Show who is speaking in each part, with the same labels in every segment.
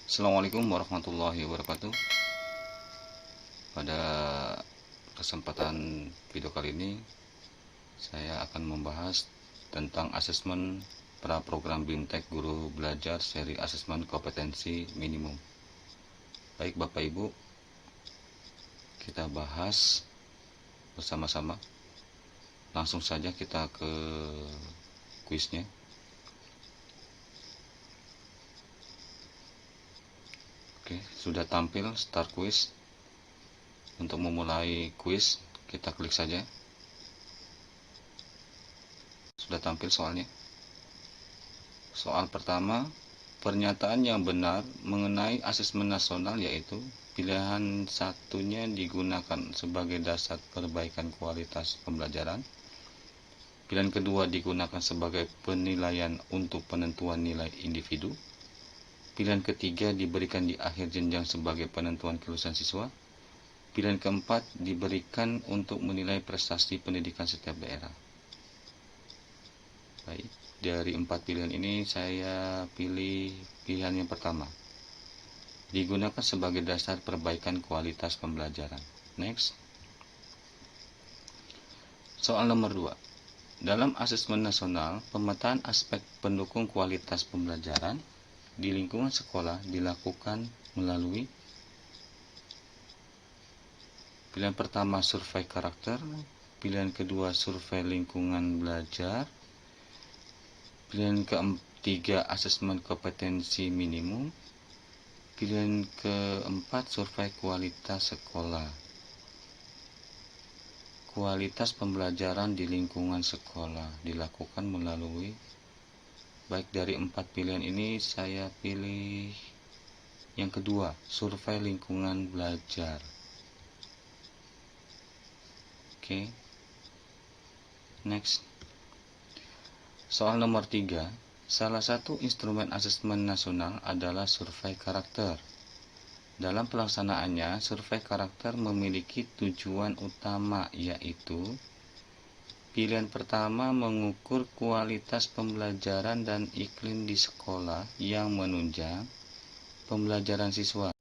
Speaker 1: Assalamualaikum warahmatullahi wabarakatuh. Pada kesempatan video kali ini saya akan membahas tentang asesmen pra program BIMTEK Guru Belajar seri asesmen kompetensi minimum. Baik Bapak Ibu, kita bahas bersama-sama. Langsung saja kita ke kuisnya. Oke, sudah tampil start quiz. Untuk memulai quiz, kita klik saja. Sudah tampil soalnya. Soal pertama, pernyataan yang benar mengenai asesmen nasional yaitu pilihan satunya digunakan sebagai dasar perbaikan kualitas pembelajaran. Pilihan kedua digunakan sebagai penilaian untuk penentuan nilai individu. Pilihan ketiga diberikan di akhir jenjang sebagai penentuan kelulusan siswa. Pilihan keempat diberikan untuk menilai prestasi pendidikan setiap daerah. Baik, dari 4 pilihan ini saya pilih pilihan yang pertama. Digunakan sebagai dasar perbaikan kualitas pembelajaran. Next. Soal nomor 2. Dalam asesmen nasional, pemetaan aspek pendukung kualitas pembelajaran di lingkungan sekolah dilakukan melalui pilihan pertama survei karakter, pilihan kedua survei lingkungan belajar, pilihan ketiga asesmen kompetensi minimum, pilihan keempat survei kualitas sekolah. Kualitas pembelajaran di lingkungan sekolah dilakukan melalui, baik dari 4 pilihan ini saya pilih yang kedua, survei lingkungan belajar. Oke. Next. Soal nomor 3. Salah satu instrumen asesmen nasional adalah survei karakter. Dalam pelaksanaannya, survei karakter memiliki tujuan utama, yaitu pilihan pertama mengukur kualitas pembelajaran dan iklim di sekolah yang menunjang pembelajaran siswa.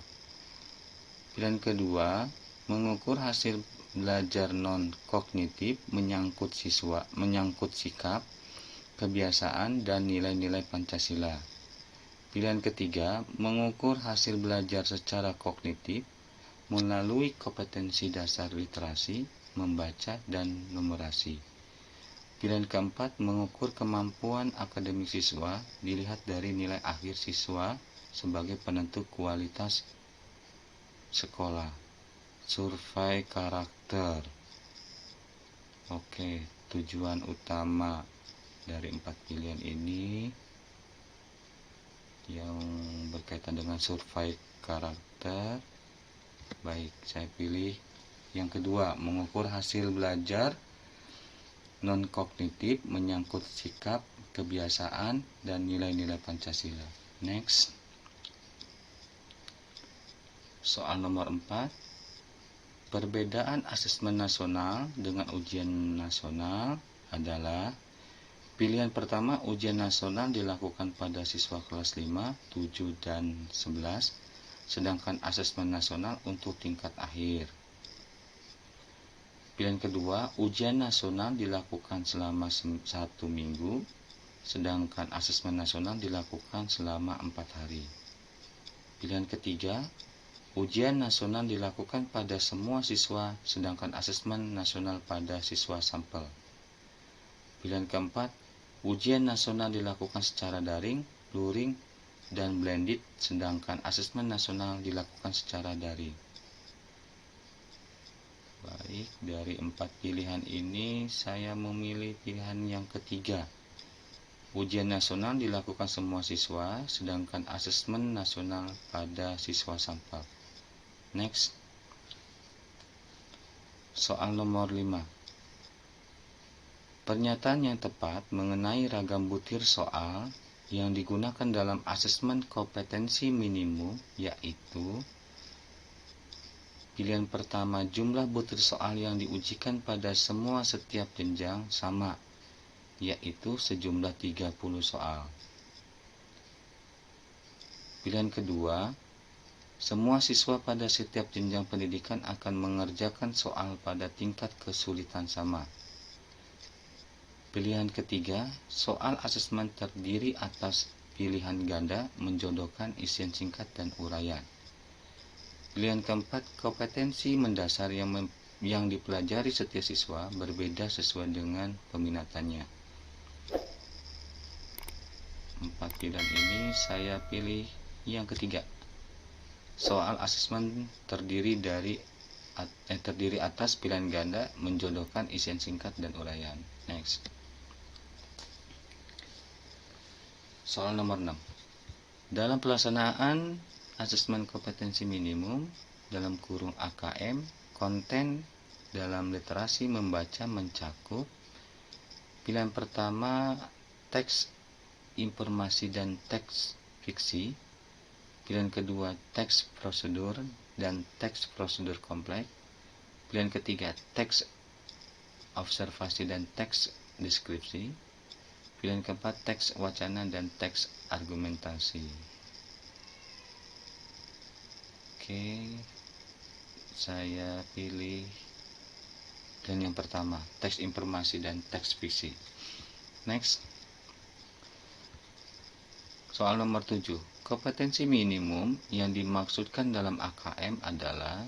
Speaker 1: Pilihan kedua, mengukur hasil belajar non-kognitif menyangkut sikap, kebiasaan, dan nilai-nilai Pancasila. Pilihan ketiga, mengukur hasil belajar secara kognitif melalui kompetensi dasar literasi, membaca, dan numerasi. Pilihan keempat, mengukur kemampuan akademik siswa dilihat dari nilai akhir siswa sebagai penentu kualitas sekolah. Survei karakter. Oke, tujuan utama dari 4 pilihan ini yang berkaitan dengan survei karakter. Baik, saya pilih yang kedua, mengukur hasil belajar non-kognitif menyangkut sikap, kebiasaan, dan nilai-nilai Pancasila. Next. Soal nomor 4. Perbedaan asesmen nasional dengan ujian nasional adalah pilihan pertama, ujian nasional dilakukan pada siswa kelas 5, 7, dan 11, sedangkan asesmen nasional untuk tingkat akhir. Pilihan kedua, ujian nasional dilakukan selama 1 minggu, sedangkan asesmen nasional dilakukan selama 4 hari. Pilihan ketiga, ujian nasional dilakukan pada semua siswa, sedangkan asesmen nasional pada siswa sampel. Pilihan keempat, ujian nasional dilakukan secara daring, luring, dan blended, sedangkan asesmen nasional dilakukan secara daring. Baik, dari 4 pilihan ini saya memilih pilihan yang ketiga. Ujian nasional dilakukan semua siswa, sedangkan asesmen nasional pada siswa sampel. Next. Soal nomor 5. Pernyataan yang tepat mengenai ragam butir soal yang digunakan dalam asesmen kompetensi minimum yaitu pilihan pertama, jumlah butir soal yang diujikan pada semua setiap jenjang sama, yaitu sejumlah 30 soal. Pilihan kedua, semua siswa pada setiap jenjang pendidikan akan mengerjakan soal pada tingkat kesulitan sama. Pilihan ketiga, soal asesmen terdiri atas pilihan ganda menjodohkan isian singkat dan uraian. Pilihan keempat, kompetensi mendasar yang dipelajari setiap siswa berbeda sesuai dengan peminatannya. 4 pilihan ini saya pilih yang ketiga. Soal asesmen terdiri atas pilihan ganda menjodohkan isian singkat dan uraian. Next. Soal nomor 6. Dalam pelaksanaan asesmen kompetensi minimum dalam kurung AKM, konten dalam literasi membaca mencakup pilihan pertama teks informasi dan teks fiksi, pilihan kedua teks prosedur dan teks prosedur kompleks, pilihan ketiga teks observasi dan teks deskripsi, pilihan keempat teks wacana dan teks argumentasi. Oke, saya pilih pilihan yang pertama, teks informasi dan teks fiksi. Next. Soal nomor 7. Kompetensi minimum yang dimaksudkan dalam AKM adalah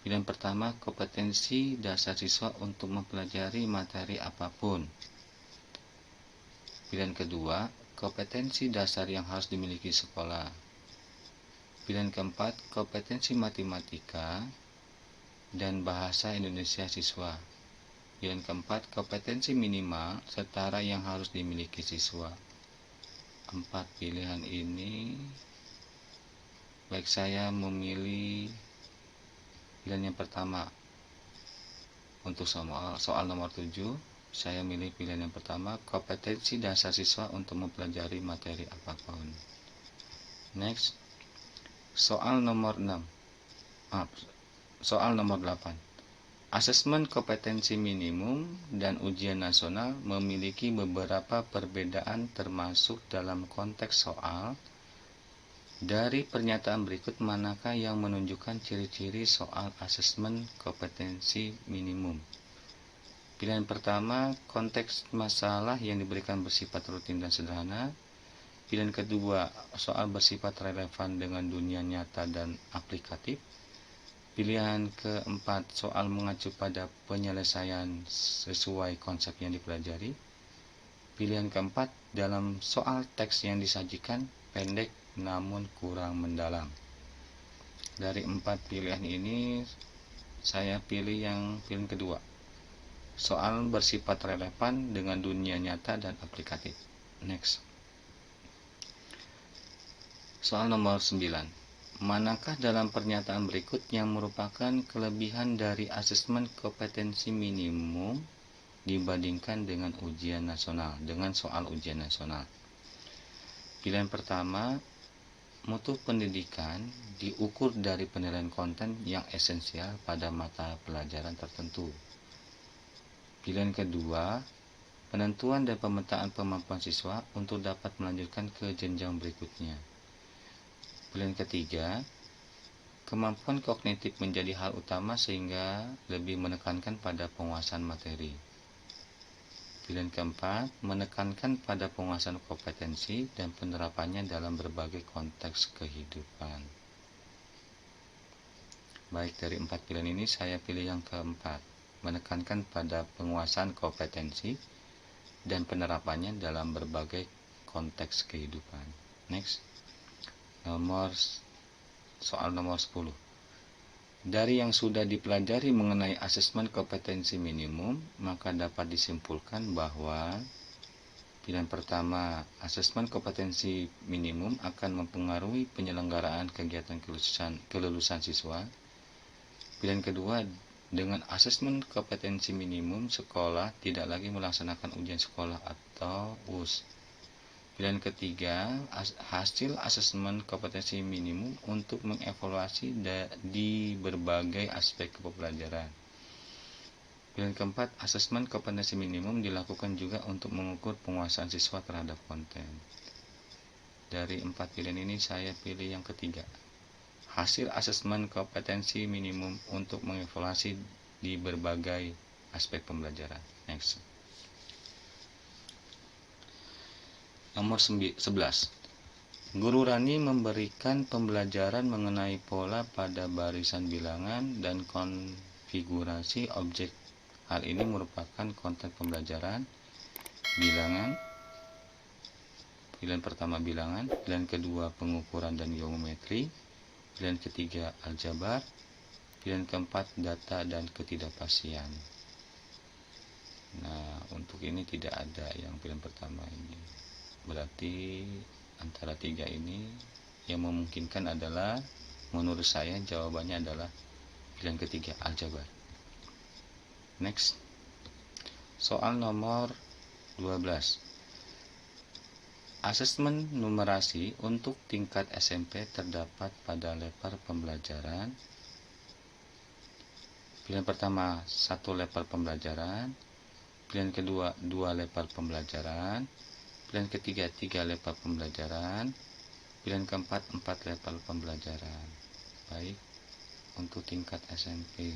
Speaker 1: pilihan pertama, kompetensi dasar siswa untuk mempelajari materi apapun. Pilihan kedua, kompetensi dasar yang harus dimiliki sekolah. Pilihan keempat, kompetensi matematika dan bahasa Indonesia siswa. Pilihan keempat, kompetensi minimal setara yang harus dimiliki siswa. 4 pilihan ini, baik saya memilih pilihan yang pertama. Untuk soal nomor 7, saya milih pilihan yang pertama, kompetensi dasar siswa untuk mempelajari materi apapun. Next. Soal nomor 8. Asesmen kompetensi minimum dan ujian nasional memiliki beberapa perbedaan termasuk dalam konteks soal. Dari pernyataan berikut manakah yang menunjukkan ciri-ciri soal asesmen kompetensi minimum? Pilihan pertama, konteks masalah yang diberikan bersifat rutin dan sederhana. Pilihan kedua, soal bersifat relevan dengan dunia nyata dan aplikatif. Pilihan keempat, soal mengacu pada penyelesaian sesuai konsep yang dipelajari. Pilihan keempat, dalam soal teks yang disajikan pendek namun kurang mendalam. Dari 4 pilihan ini, saya pilih pilihan kedua. Soal bersifat relevan dengan dunia nyata dan aplikatif. Next. Soal nomor 9. Manakah dalam pernyataan berikut yang merupakan kelebihan dari asesmen kompetensi minimum dibandingkan dengan soal ujian nasional? Pilihan pertama, mutu pendidikan diukur dari penilaian konten yang esensial pada mata pelajaran tertentu. Pilihan kedua, penentuan dan pemetaan kemampuan siswa untuk dapat melanjutkan ke jenjang berikutnya. Pilihan ketiga, kemampuan kognitif menjadi hal utama sehingga lebih menekankan pada penguasaan materi. Pilihan keempat, menekankan pada penguasaan kompetensi dan penerapannya dalam berbagai konteks kehidupan. Baik, dari 4 pilihan ini saya pilih yang keempat, menekankan pada penguasaan kompetensi dan penerapannya dalam berbagai konteks kehidupan. Next. Soal nomor 10. Dari yang sudah dipelajari mengenai asesmen kompetensi minimum, maka dapat disimpulkan bahwa pilihan pertama, asesmen kompetensi minimum akan mempengaruhi penyelenggaraan kegiatan kelulusan siswa. Pilihan kedua, dengan asesmen kompetensi minimum, sekolah tidak lagi melaksanakan ujian sekolah atau US. Pilihan ketiga, hasil asesmen kompetensi minimum untuk mengevaluasi di berbagai aspek kepelajaran. Pilihan keempat, asesmen kompetensi minimum dilakukan juga untuk mengukur penguasaan siswa terhadap konten. Dari 4 pilihan ini saya pilih yang ketiga. Hasil asesmen kompetensi minimum untuk mengevaluasi di berbagai aspek pembelajaran. Next. Nomor 11. Guru Rani memberikan pembelajaran mengenai pola pada barisan bilangan dan konfigurasi objek. Hal ini merupakan konten pembelajaran bilangan. Pilihan pertama bilangan, pilihan kedua pengukuran dan geometri, pilihan ketiga aljabar, pilihan keempat data dan ketidakpastian. Nah, untuk ini tidak ada yang pilihan pertama ini. Berarti antara tiga ini yang memungkinkan adalah, menurut saya jawabannya adalah pilihan ketiga aljabar. Next. Soal nomor 12. Asesmen numerasi untuk tingkat SMP terdapat pada level pembelajaran. Pilihan pertama 1 level pembelajaran, pilihan kedua 2 level pembelajaran, pilihan ketiga 3 level pembelajaran, pilihan keempat 4 level pembelajaran. Baik, untuk tingkat SMP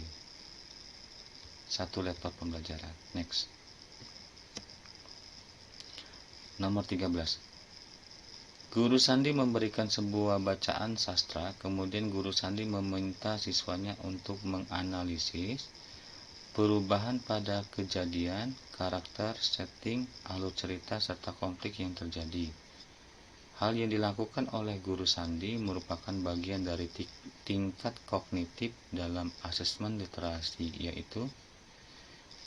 Speaker 1: 1 level pembelajaran. Next. Nomor 13. Guru Sandi memberikan sebuah bacaan sastra, kemudian Guru Sandi meminta siswanya untuk menganalisis perubahan pada kejadian, karakter, setting, alur cerita, serta konflik yang terjadi. Hal yang dilakukan oleh Guru Sandi merupakan bagian dari tingkat kognitif dalam asesmen literasi, yaitu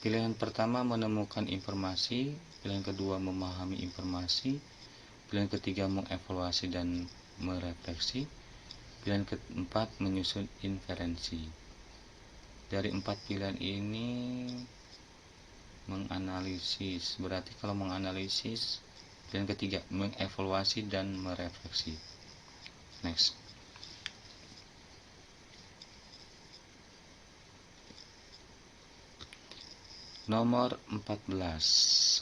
Speaker 1: pilihan pertama menemukan informasi, pilihan kedua memahami informasi, pilihan ketiga mengevaluasi dan merefleksi, pilihan keempat menyusun inferensi. Dari 4 pilihan ini menganalisis, berarti kalau menganalisis pilihan ketiga mengevaluasi dan merefleksi. Next. Nomor 14.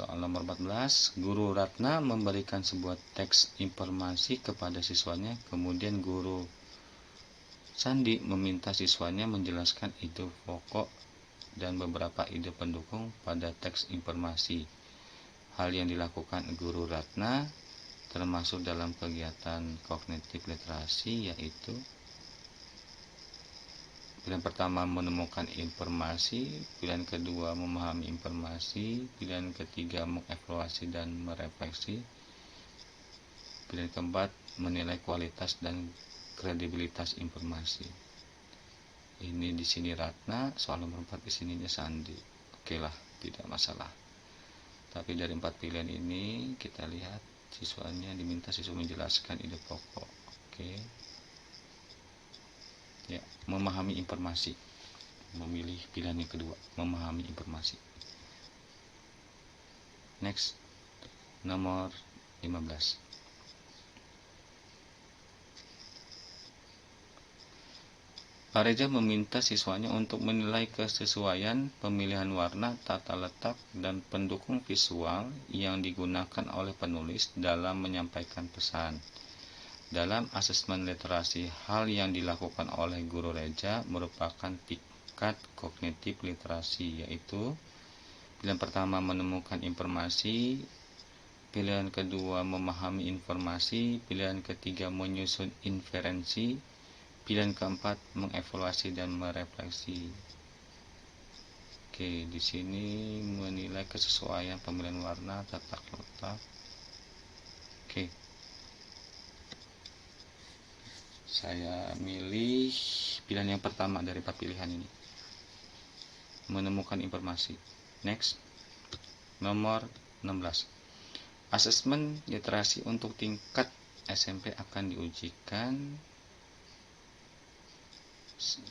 Speaker 1: Soal nomor 14, Guru Ratna memberikan sebuah teks informasi kepada siswanya, kemudian Guru Sandi meminta siswanya menjelaskan ide pokok dan beberapa ide pendukung pada teks informasi. Hal yang dilakukan Guru Ratna termasuk dalam kegiatan kognitif literasi, yaitu pilihan pertama menemukan informasi, pilihan kedua memahami informasi, pilihan ketiga mengevaluasi dan merefleksi, pilihan keempat menilai kualitas dan kredibilitas informasi. Ini di sini Ratna, soal nomor 4 di sininya Sandi. Oke lah, tidak masalah. Tapi dari 4 pilihan ini kita lihat siswanya diminta siswa menjelaskan ide pokok. Oke. Ya, memahami informasi. Memilih pilihan yang kedua, memahami informasi. Next. Nomor 15. Pak Reza meminta siswanya untuk menilai kesesuaian pemilihan warna, tata letak, dan pendukung visual yang digunakan oleh penulis dalam menyampaikan pesan. Dalam asesmen literasi, hal yang dilakukan oleh Guru Reza merupakan tingkat kognitif literasi, yaitu pilihan pertama menemukan informasi, pilihan kedua memahami informasi, pilihan ketiga menyusun inferensi, pilihan keempat mengevaluasi dan merefleksi. Oke, di sini menilai kesesuaian pemilihan warna, tata letak. Oke. Saya milih pilihan yang pertama dari 4 pilihan ini. Menemukan informasi. Next. Nomor 16. Asesmen literasi untuk tingkat SMP akan diujikan.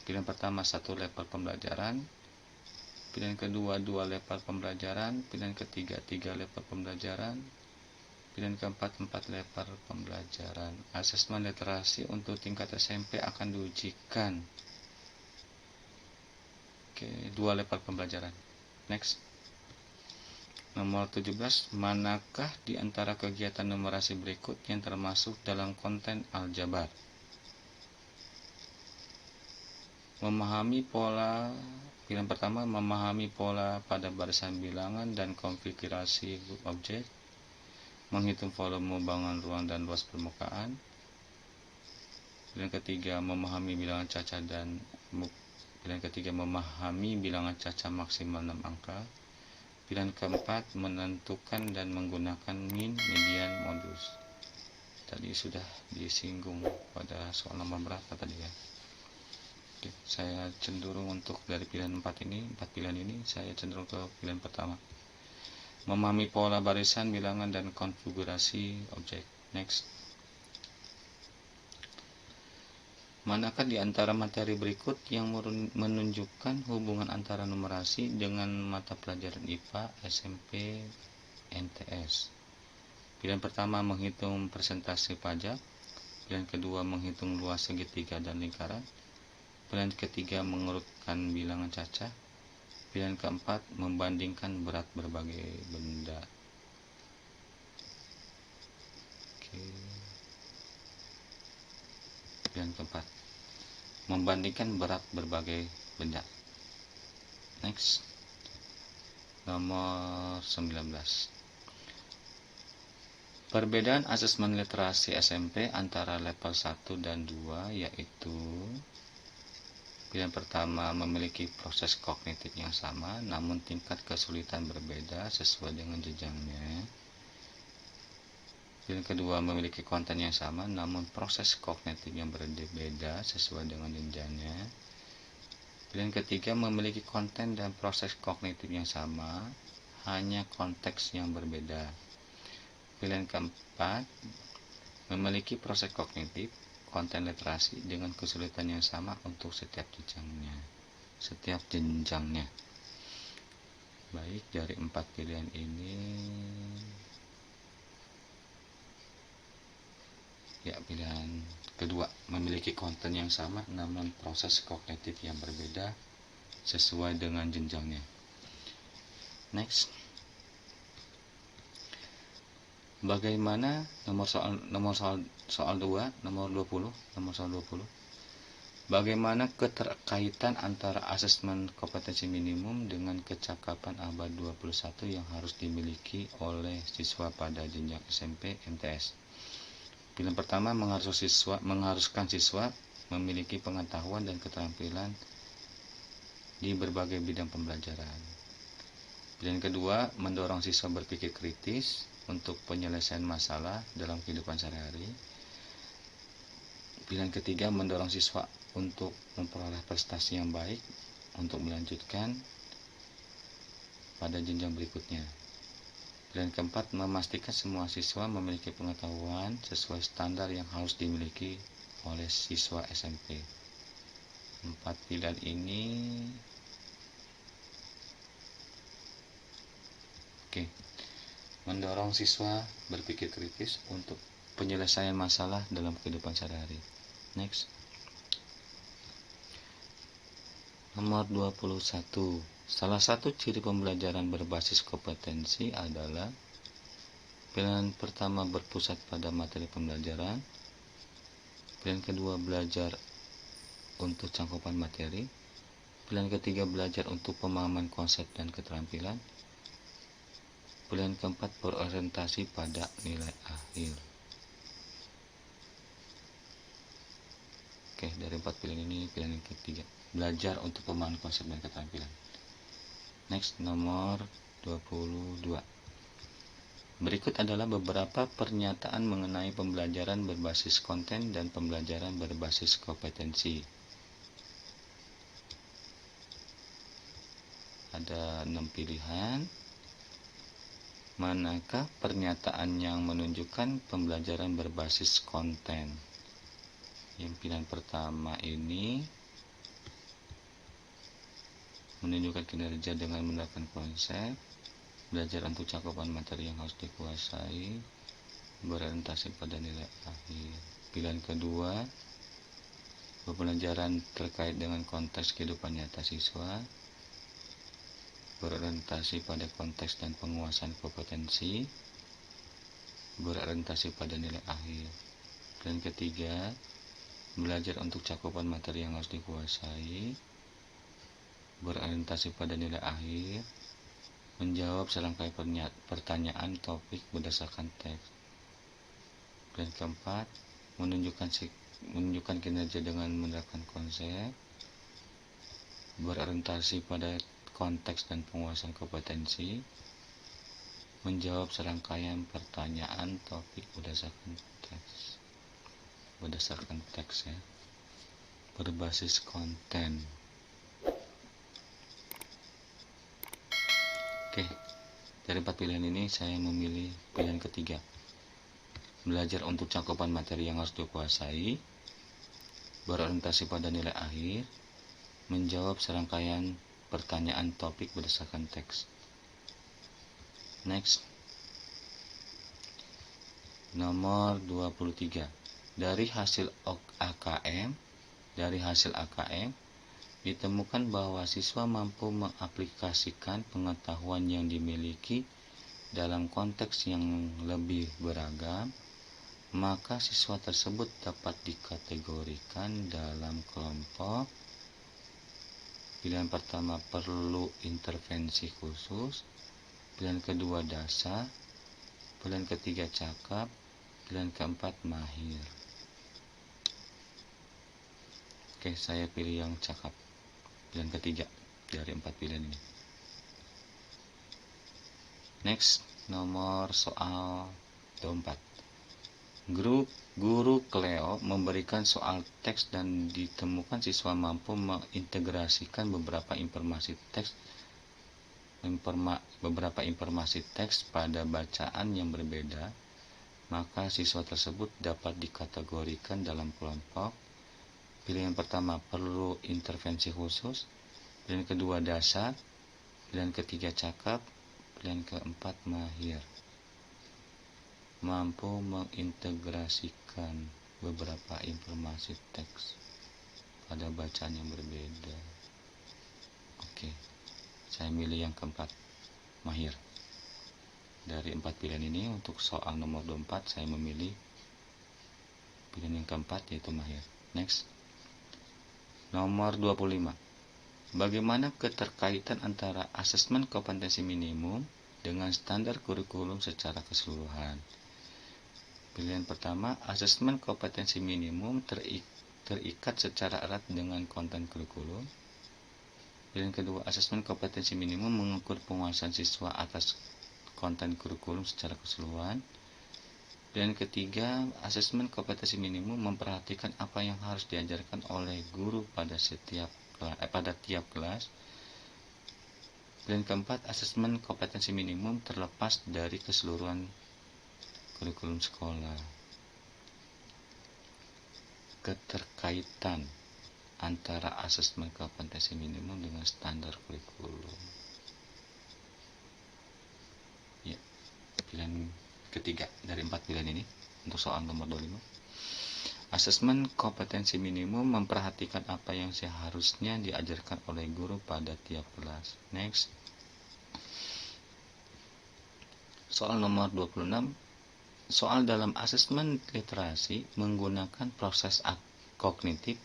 Speaker 1: Pilihan pertama 1 level pembelajaran, pilihan kedua 2 level pembelajaran, pilihan ketiga 3 level pembelajaran, pilihan keempat 4 level pembelajaran. Asesmen literasi untuk tingkat SMP akan diujikan. Oke, 2 level pembelajaran. Next. Nomor 17, manakah di antara kegiatan numerasi berikut yang termasuk dalam konten aljabar? Memahami pola. Pilihan pertama, memahami pola pada barisan bilangan dan konfigurasi objek, menghitung volume bangun ruang dan luas permukaan. Pilihan ketiga, memahami bilangan caca maksimal 6 angka. Pilihan keempat, menentukan dan menggunakan min, median, modus. Tadi sudah disinggung pada soal nomor berapa tadi ya. Oke, saya cenderung untuk dari pilihan 4 pilihan ini saya cenderung ke pilihan pertama. Memahami pola barisan, bilangan, dan konfigurasi objek. Next. Manakah di antara materi berikut yang menunjukkan hubungan antara numerasi dengan mata pelajaran IPA, SMP, MTS? Pilihan pertama, menghitung persentase pajak. Pilihan kedua, menghitung luas segitiga dan lingkaran. Pilihan ketiga, mengurutkan bilangan cacah. Pilihan keempat, membandingkan berat berbagai benda. Oke. Pilihan keempat, membandingkan berat berbagai benda. Next. Nomor 19. Perbedaan asesmen literasi SMP antara level 1 dan 2 yaitu pilihan pertama, memiliki proses kognitif yang sama namun tingkat kesulitan berbeda sesuai dengan jenjangnya. Pilihan kedua, memiliki konten yang sama namun proses kognitif yang berbeda sesuai dengan jenjangnya. Pilihan ketiga, memiliki konten dan proses kognitif yang sama, hanya konteks yang berbeda. Pilihan keempat, memiliki proses kognitif, konten literasi dengan kesulitan yang sama untuk setiap jenjangnya. Baik, dari 4 pilihan ini ya, pilihan kedua, memiliki konten yang sama namun proses kognitif yang berbeda sesuai dengan jenjangnya. Next. Bagaimana nomor soal 20. Bagaimana keterkaitan antara asesmen kompetensi minimum dengan kecakapan abad 21 yang harus dimiliki oleh siswa pada jenjang SMP MTS? Pilihan pertama, mengharuskan siswa memiliki pengetahuan dan keterampilan di berbagai bidang pembelajaran. Pilihan kedua, mendorong siswa berpikir kritis untuk penyelesaian masalah dalam kehidupan sehari-hari. Pilihan ketiga, mendorong siswa untuk memperoleh prestasi yang baik untuk melanjutkan pada jenjang berikutnya. Pilihan keempat, memastikan semua siswa memiliki pengetahuan sesuai standar yang harus dimiliki oleh siswa SMP. 4 pilihan ini mendorong siswa berpikir kritis untuk penyelesaian masalah dalam kehidupan sehari-hari. Next. Nomor 21. Salah satu ciri pembelajaran berbasis kompetensi adalah pilihan pertama, berpusat pada materi pembelajaran. Pilihan kedua, belajar untuk cangkupan materi. Pilihan ketiga, belajar untuk pemahaman konsep dan keterampilan. Pilihan keempat, berorientasi pada nilai akhir. Oke, dari 4 pilihan ini, pilihan yang ketiga, belajar untuk pemahaman konsep dan keterampilan. Next, nomor 22. Berikut adalah beberapa pernyataan mengenai pembelajaran berbasis konten dan pembelajaran berbasis kompetensi. Ada 6 pilihan. Manakah pernyataan yang menunjukkan pembelajaran berbasis konten? Yang pilihan pertama ini menunjukkan kinerja dengan menerapkan konsep, belajar untuk cakupan materi yang harus dikuasai, berorientasi pada nilai akhir. Pilihan kedua, pembelajaran terkait dengan konteks kehidupan nyata siswa. berorientasi pada konteks dan penguasaan kompetensi, berorientasi pada nilai akhir. Dan ketiga, belajar untuk cakupan materi yang harus dikuasai, berorientasi pada nilai akhir, menjawab serangkaian pertanyaan topik berdasarkan teks. Dan keempat, menunjukkan kinerja dengan menerapkan konsep, berorientasi pada konteks dan penguasaan kompetensi, menjawab serangkaian pertanyaan topik berdasarkan teks ya, berbasis konten. Oke, dari 4 pilihan ini saya memilih pilihan ketiga, belajar untuk cakupan materi yang harus dikuasai, berorientasi pada nilai akhir, menjawab serangkaian pertanyaan topik berdasarkan teks. Next, nomor 23. Dari hasil AKM ditemukan bahwa siswa mampu mengaplikasikan pengetahuan yang dimiliki dalam konteks yang lebih beragam, maka siswa tersebut dapat dikategorikan dalam kelompok. Pilihan pertama, perlu intervensi khusus. Pilihan kedua, dasar. Pilihan ketiga, cakap. Pilihan keempat, mahir. Oke, saya pilih yang cakap. Pilihan ketiga dari 4 pilihan ini. Next, nomor soal 24. Guru Cleo memberikan soal teks dan ditemukan siswa mampu mengintegrasikan beberapa informasi teks pada bacaan yang berbeda, maka siswa tersebut dapat dikategorikan dalam kelompok. Pilihan pertama, perlu intervensi khusus. Pilihan kedua, dasar. Pilihan ketiga, cakap. Pilihan keempat, mahir. Mampu mengintegrasikan beberapa informasi teks pada bacaan yang berbeda. Oke, saya milih yang keempat, mahir. Dari 4 pilihan ini, untuk soal nomor 24 saya memilih pilihan yang keempat, yaitu mahir. Next, nomor 25. Bagaimana keterkaitan antara asesmen kompetensi minimum dengan standar kurikulum secara keseluruhan? Pilihan pertama, asesmen kompetensi minimum terikat secara erat dengan konten kurikulum. Pilihan kedua, asesmen kompetensi minimum mengukur penguasaan siswa atas konten kurikulum secara keseluruhan. Pilihan ketiga, asesmen kompetensi minimum memperhatikan apa yang harus diajarkan oleh guru pada tiap kelas. Pilihan keempat, asesmen kompetensi minimum terlepas dari keseluruhan kurikulum sekolah. Keterkaitan antara asesmen kompetensi minimum dengan standar kurikulum. Ya, pilihan ketiga dari 4 pilihan ini untuk soal nomor 25. Asesmen kompetensi minimum memperhatikan apa yang seharusnya diajarkan oleh guru pada tiap kelas. Next. Soal nomor 26. Soal dalam asesmen literasi menggunakan proses kognitif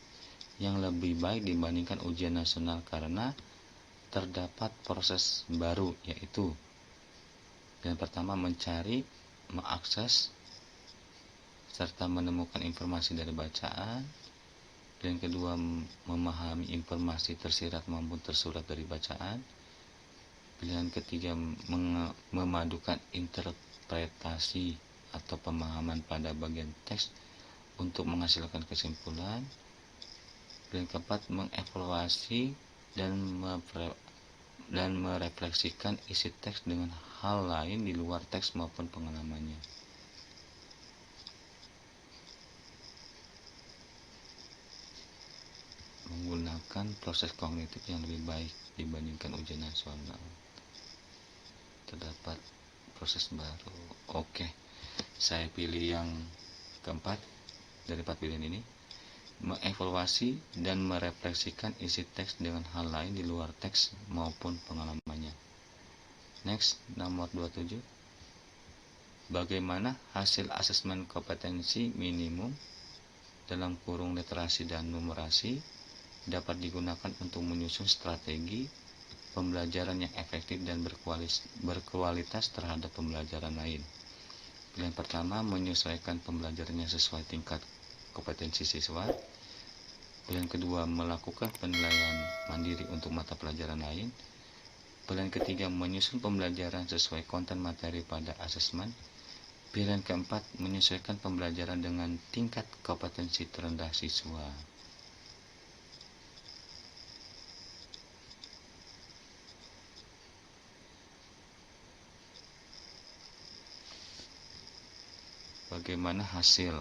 Speaker 1: yang lebih baik dibandingkan ujian nasional karena terdapat proses baru, yaitu yang pertama, mencari, mengakses, serta menemukan informasi dari bacaan. Yang kedua, memahami informasi tersirat maupun tersurat dari bacaan. Pilihan ketiga, memadukan interpretasi atau pemahaman pada bagian teks untuk menghasilkan kesimpulan. Pilihan keempat, mengevaluasi dan merefleksikan isi teks dengan hal lain di luar teks maupun pengalamannya. Menggunakan proses kognitif yang lebih baik dibandingkan ujian nasional. Terdapat proses baru. Oke, saya pilih yang keempat dari 4 pilihan ini. Mengevaluasi dan merefleksikan isi teks dengan hal lain di luar teks maupun pengalamannya. Next, nomor 27. Bagaimana hasil asesmen kompetensi minimum dalam kurung literasi dan numerasi dapat digunakan untuk menyusun strategi pembelajaran yang efektif dan berkualitas terhadap pembelajaran lain. Pilihan pertama, menyesuaikan pembelajarannya sesuai tingkat kompetensi siswa. Pilihan kedua, melakukan penilaian mandiri untuk mata pelajaran lain. Pilihan ketiga, menyusun pembelajaran sesuai konten materi pada asesmen. Pilihan keempat, menyesuaikan pembelajaran dengan tingkat kompetensi terendah siswa. Bagaimana hasil?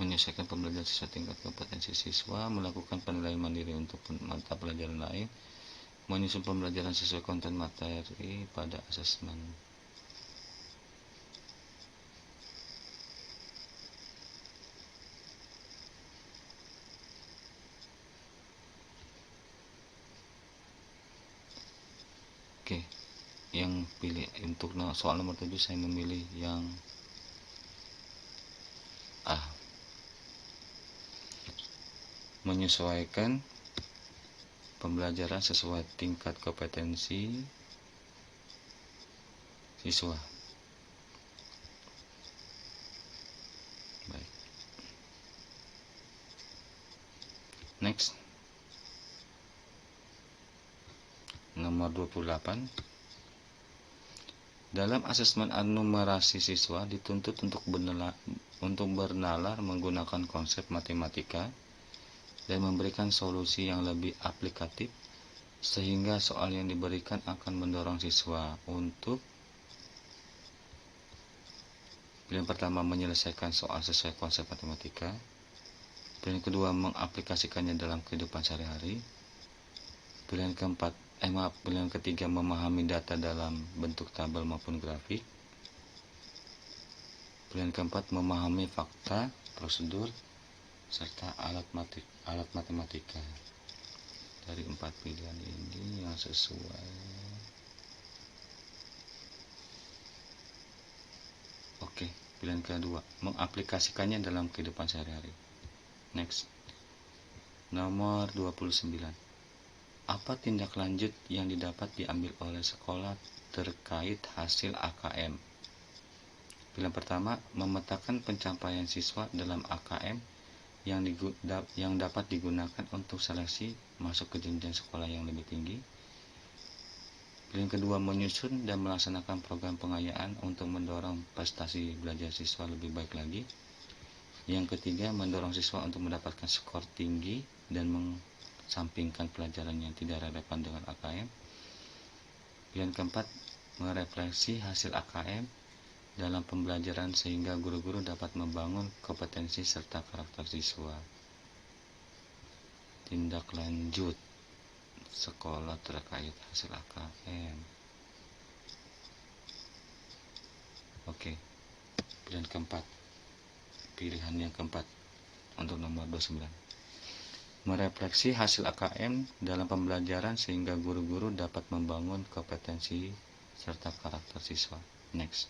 Speaker 1: Menyesuaikan pembelajaran sesuai tingkat kompetensi siswa, melakukan penilaian mandiri untuk mata pelajaran lain, menyusun pembelajaran sesuai konten materi pada asesmen. Oke, yang pilih untuk soal nomor 7 saya memilih yang A. Menyesuaikan pembelajaran sesuai tingkat kompetensi siswa. Baik. Next. Nomor 28. Dalam asesmen numerasi siswa dituntut untuk bernalar menggunakan konsep matematika dan memberikan solusi yang lebih aplikatif, sehingga soal yang diberikan akan mendorong siswa untuk pilihan pertama, menyelesaikan soal sesuai konsep matematika. Pilihan kedua, mengaplikasikannya dalam kehidupan sehari-hari. Pilihan ketiga, memahami data dalam bentuk tabel maupun grafik. Pilihan keempat, memahami fakta, prosedur, serta alat matematika. Dari 4 pilihan ini yang sesuai. Oke, pilihan kedua, mengaplikasikannya dalam kehidupan sehari-hari. Next. Nomor 29. Apa tindak lanjut yang diambil oleh sekolah terkait hasil AKM? Pilihan pertama, memetakan pencapaian siswa dalam AKM yang dapat digunakan untuk seleksi masuk ke jenjang sekolah yang lebih tinggi. Pilihan kedua, menyusun dan melaksanakan program pengayaan untuk mendorong prestasi belajar siswa lebih baik lagi. Yang ketiga, mendorong siswa untuk mendapatkan skor tinggi dan mengesampingkan pelajaran yang tidak relevan dengan AKM. Pilihan keempat, merefleksi hasil AKM dalam pembelajaran sehingga guru-guru dapat membangun kompetensi serta karakter siswa. Tindak lanjut sekolah terkait hasil AKM. Oke, pilihan yang keempat untuk nomor 29. Merefleksi hasil AKM dalam pembelajaran sehingga guru-guru dapat membangun kompetensi serta karakter siswa. Next.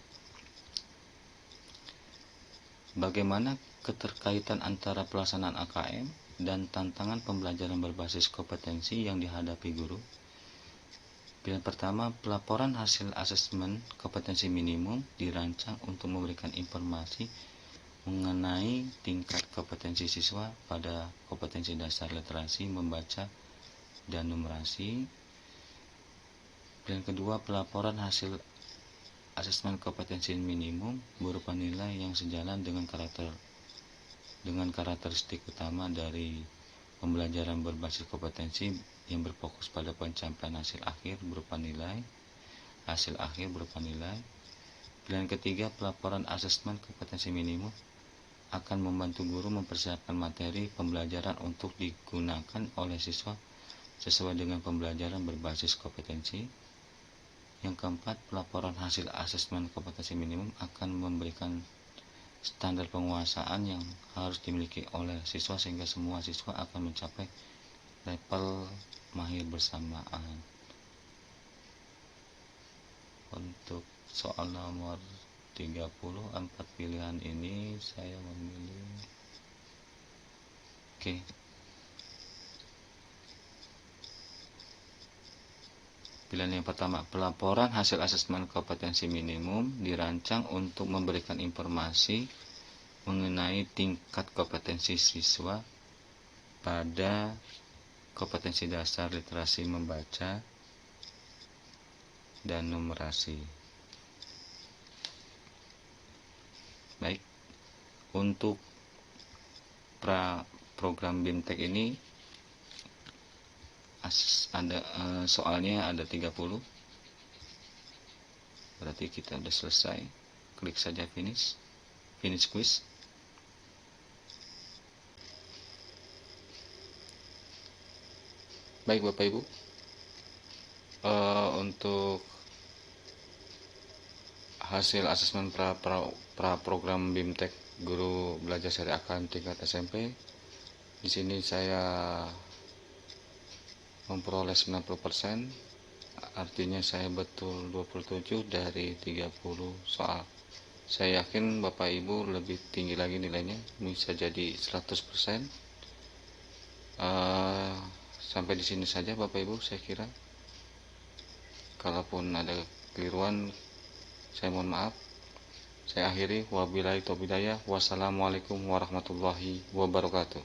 Speaker 1: Bagaimana keterkaitan antara pelaksanaan AKM dan tantangan pembelajaran berbasis kompetensi yang dihadapi guru? Pilihan pertama, pelaporan hasil asesmen kompetensi minimum dirancang untuk memberikan informasi mengenai tingkat kompetensi siswa pada kompetensi dasar literasi, membaca, dan numerasi. Pilihan kedua, pelaporan hasil asesmen kompetensi minimum berupa nilai yang sejalan dengan karakteristik utama dari pembelajaran berbasis kompetensi yang berfokus pada pencapaian hasil akhir berupa nilai. Pilihan ketiga, pelaporan asesmen kompetensi minimum akan membantu guru mempersiapkan materi pembelajaran untuk digunakan oleh siswa sesuai dengan pembelajaran berbasis kompetensi. Yang keempat, pelaporan hasil asesmen kompetensi minimum akan memberikan standar penguasaan yang harus dimiliki oleh siswa sehingga semua siswa akan mencapai level mahir bersamaan. Untuk soal nomor 30, 4 pilihan ini saya memilih. Oke. Pilihan yang pertama, pelaporan hasil asesmen kompetensi minimum dirancang untuk memberikan informasi mengenai tingkat kompetensi siswa pada kompetensi dasar literasi membaca dan numerasi. Baik, untuk program BIMTEK ini soalnya ada 30. Berarti kita sudah selesai. Klik saja finish quiz. Baik Bapak Ibu, untuk hasil asesmen pra program BIMTEK Guru Belajar Syariah Akademik tingkat SMP, di sini saya memperoleh 90%, artinya saya betul 27 dari 30 soal. Saya yakin Bapak Ibu lebih tinggi lagi nilainya, bisa jadi 100%. Sampai di sini saja Bapak Ibu, saya kira. Kalaupun ada keliruan, saya mohon maaf. Saya akhiri, wabillahi taufiq hidayah. Wassalamualaikum warahmatullahi wabarakatuh.